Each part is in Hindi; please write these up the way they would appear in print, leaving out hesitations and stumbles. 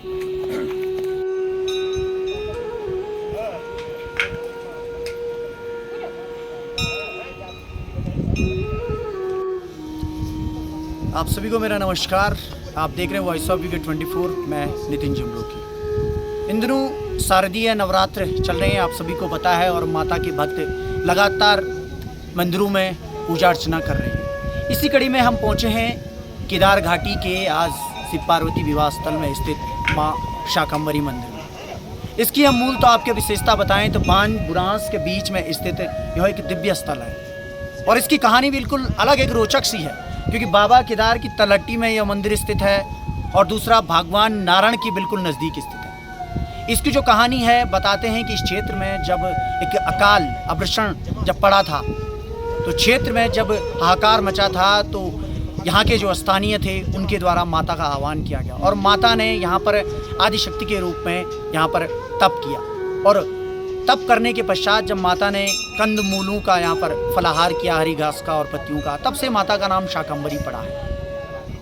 आप सभी को मेरा नमस्कार। आप देख रहे हैं वॉइस ऑफ यूके 24। मैं नितिन जमलोकी। इन दिनों शारदीय नवरात्र चल रहे हैं, आप सभी को पता है, और माता के भक्त लगातार मंदिरों में पूजा अर्चना कर रहे हैं। इसी कड़ी में हम पहुंचे हैं केदार घाटी के आज शिव पार्वती विवाह स्थल में स्थित माँ शाकंभरी मंदिर में। इसकी हम मूल तो आपके विशेषता बताएं तो बांज बुरांस के बीच में स्थित यह एक दिव्य स्थल है, और इसकी कहानी बिल्कुल अलग एक रोचक सी है, क्योंकि बाबा केदार की तलहटी में यह मंदिर स्थित है और दूसरा भगवान नारायण की बिल्कुल नज़दीक स्थित है। इसकी जो कहानी है, बताते हैं कि इस क्षेत्र में जब एक अकाल अवर्षण जब पड़ा था, तो क्षेत्र में जब हाहाकार मचा था, तो यहाँ के जो स्थानीय थे उनके द्वारा माता का आह्वान किया गया, और माता ने यहाँ पर आदिशक्ति के रूप में यहाँ पर तप किया। और तप करने के पश्चात जब माता ने कंद मूलों का यहाँ पर फलाहार किया, हरी घास का और पत्तियों का, तब से माता का नाम शाकंभरी पड़ा है।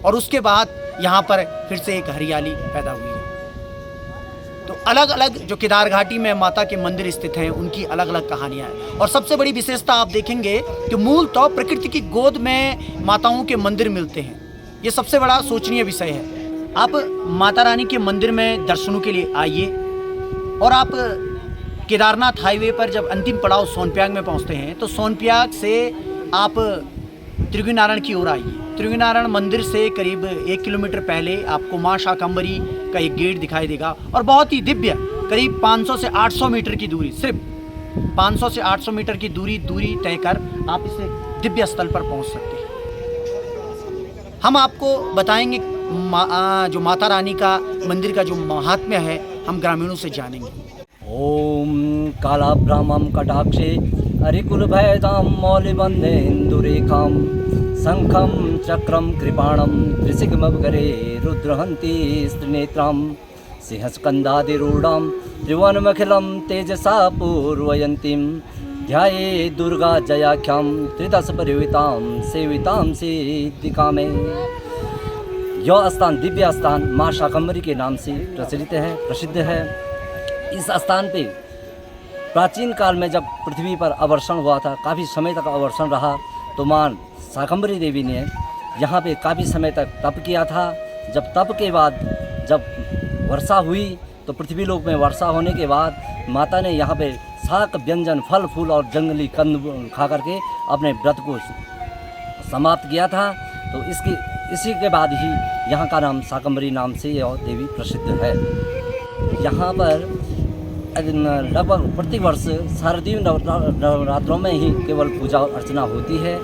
और उसके बाद यहाँ पर फिर से एक हरियाली पैदा हुई है। तो अलग अलग जो केदार घाटी में माता के मंदिर स्थित हैं, उनकी अलग अलग कहानियाँ हैं। और सबसे बड़ी विशेषता आप देखेंगे कि मूल तो प्रकृति की गोद में माताओं के मंदिर मिलते हैं। ये सबसे बड़ा सोचनीय विषय है। आप माता रानी के मंदिर में दर्शनों के लिए आइए, और आप केदारनाथ हाईवे पर जब अंतिम पड़ाव सोनप्रयाग में पहुंचते हैं, तो सोनप्रयाग से आप त्रिगुनारायण की ओर आइए। त्रिगुनारायण मंदिर से करीब 1 किलोमीटर पहले आपको माँ शाकंभरी का एक गेट दिखाई देगा, और बहुत ही दिव्य करीब 500 से 800 मीटर की दूरी, सिर्फ 500 से 800 मीटर की दूरी तय कर आप इस दिव्य स्थल पर पहुंच सकते हैं। हम आपको बताएंगे जो माता रानी का मंदिर का जो महात्म्य है, हम ग्रामीणों से जानेंगे। ओम कालाभ्रामं कटाक्षे हरिकुलभयदां मौलिबन्धेन्दुरेखां शङ्खं चक्रं कृपाणं त्रिशिखमवकरे रुद्रहन्ति स्त्रिनेत्रां सिंहस्कन्धादिरूढां त्रिभुवनमखिलं तेजसा पूर्वयन्तीं ध्याये दुर्गा जयाख्यां त्रिदशपरिवृतां सेवितां सिद्धिकामे। यह स्थान दिव्य स्थान माँ शाकंभरी के नाम से प्रसिद्ध है। इस स्थान पे प्राचीन काल में जब पृथ्वी पर अवर्षण हुआ था, काफ़ी समय तक अवर्षण रहा, तो माँ शाकंभरी देवी ने यहाँ पे काफ़ी समय तक तप किया था। जब तप के बाद जब वर्षा हुई, तो पृथ्वी लोक में वर्षा होने के बाद माता ने यहाँ पे शाक व्यंजन, फल फूल और जंगली कंद खा करके अपने व्रत को समाप्त किया था। तो इसी के बाद ही यहाँ का नाम शाकंभरी नाम से यह देवी प्रसिद्ध है। यहाँ पर लगभग प्रति वर्ष शारदीय नवरात्रों में ही केवल पूजा अर्चना होती है।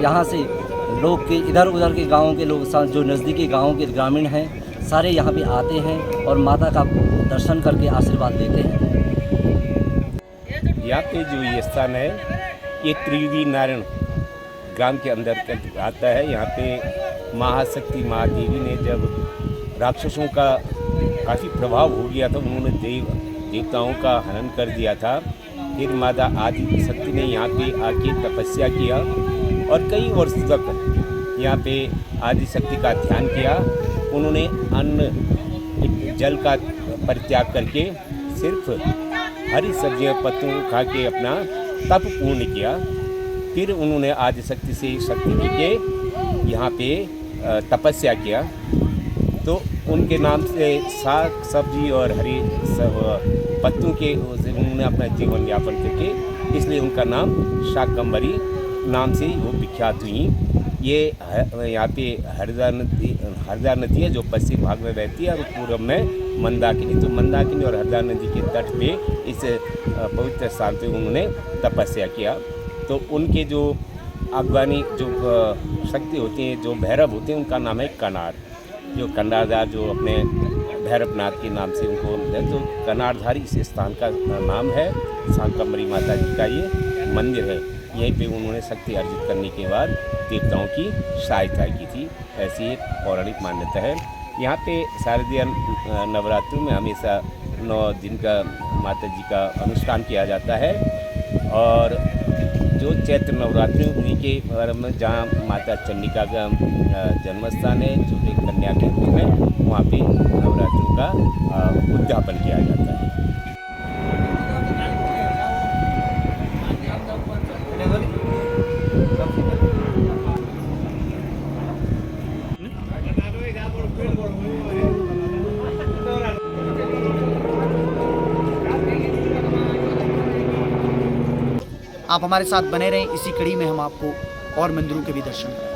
यहाँ से लोग के इधर उधर के गांवों के लोग, जो नज़दीकी गांवों के ग्रामीण हैं, सारे यहाँ पे आते हैं और माता का दर्शन करके आशीर्वाद लेते हैं। यहाँ पे जो ये स्थान है, ये त्रिगुनारायण ग्राम के अंदर आता है। यहाँ पे महाशक्ति महादेवी ने जब राक्षसों का काफ़ी प्रभाव हो गया था, उन्होंने देवताओं का हनन कर दिया था। फिर माता आदिशक्ति ने यहाँ पे आके तपस्या किया, और कई वर्ष तक यहाँ पे आदिशक्ति का ध्यान किया। उन्होंने अन्न जल का परित्याग करके सिर्फ हरी सब्जियाँ पत्तों खा के अपना तप पूर्ण किया। फिर उन्होंने आदिशक्ति से शक्ति लेके यहाँ पे तपस्या किया, तो उनके नाम से साग सब्जी और हरी पत्तों के उन्होंने अपना जीवन यापन करके, इसलिए उनका नाम शाकंभरी नाम से वो विख्यात हुई। ये यहाँ पे हरदा नदी है जो पश्चिम भाग में बहती है, और पूर्व में मंदाकिनी। तो मंदाकिनी और हरदा नदी के तट पे इस पवित्र स्थान पे उन्होंने तपस्या किया। तो उनके जो अगवानी जो शक्ति होती हैं, जो भैरव होते हैं, उनका नाम है कनार। जो कनारधार जो अपने भैरवनाथ के नाम से उनको है, तो कनारधारी इस स्थान का नाम है। शाकंभरी माता जी का ये मंदिर है। यहीं पे उन्होंने शक्ति अर्जित करने के बाद देवताओं की सहायता की थी, ऐसी एक पौराणिक मान्यता है। यहाँ पे शारदीय नवरात्रि में हमेशा 9 दिन का माता जी का अनुष्ठान किया जाता है, और जो चैत्र नवरात्रि उन्हीं के बारे में जहाँ माता चंडिका का जन्म स्थान है, छोटे कन्या के रूप में वहाँ पे नवरात्रों का उद्यापन किया जाता है। आप हमारे साथ बने रहें, इसी कड़ी में हम आपको और मंदिरों के भी दर्शन कराएं।